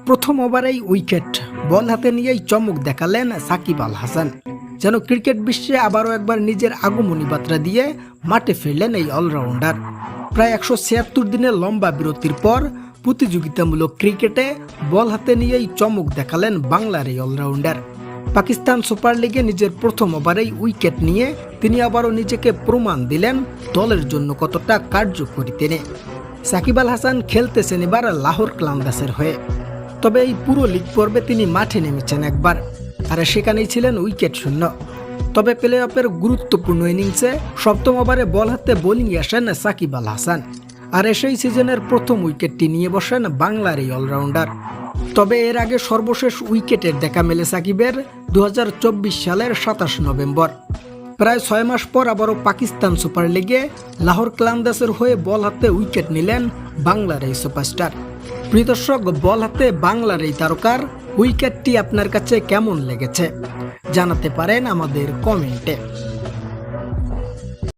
প্রথম ওভারেই উইকেট, বল হাতে নিয়েই চমক দেখালেন সাকিব আল হাসান। যেন ক্রিকেট বিশ্বে আবারও একবার নিজের আগমনী বার্তা দিয়ে মাঠে ফিরলেন এই অলরাউন্ডার। প্রায় 176 দিনের লম্বা বিরতির পর প্রতিযোগিতামূলক ক্রিকেটে বল হাতে নিয়েই চমক দেখালেন বাংলার এই অলরাউন্ডার। পাকিস্তান সুপার লিগে নিজের প্রথম ওভারেই উইকেট নিয়ে তিনি আবারও নিজেকে প্রমাণ দিলেন দলের জন্য কতটা কার্যকরী তিনি। সাকিব আল হাসান খেলতেছেন এবার লাহোর ক্লান্দাসের হয়ে। তবে এই পুরো লিগ পর্বে তিনি মাঠে নেমেছেন একবার, আর সেখানেই ছিলেন উইকেট শূন্য। তবে প্লে অফের গুরুত্বপূর্ণ ইনিংসে সপ্তম ওভারে বল হাতে বোলিংয়ে আসেন সাকিব আল হাসান, আর সেই সিজনের প্রথম উইকেটটি নিয়ে বসেন বাংলার এই অলরাউন্ডার। তবে এর আগে সর্বশেষ উইকেটের দেখা মেলে সাকিবের 2024 সালের 27 নভেম্বর। প্রায় 6 মাস পর আবারও পাকিস্তান সুপার লিগে লাহোর ক্লান্দাসের হয়ে বল হাতে উইকেট নিলেন বাংলার এই সুপারস্টার। প্রিয় দর্শক, বল হাতে বাংলার এই তারকার উইকেটটি আপনার কাছে কেমন লেগেছে জানাতে পারেন আমাদের কমেন্টে।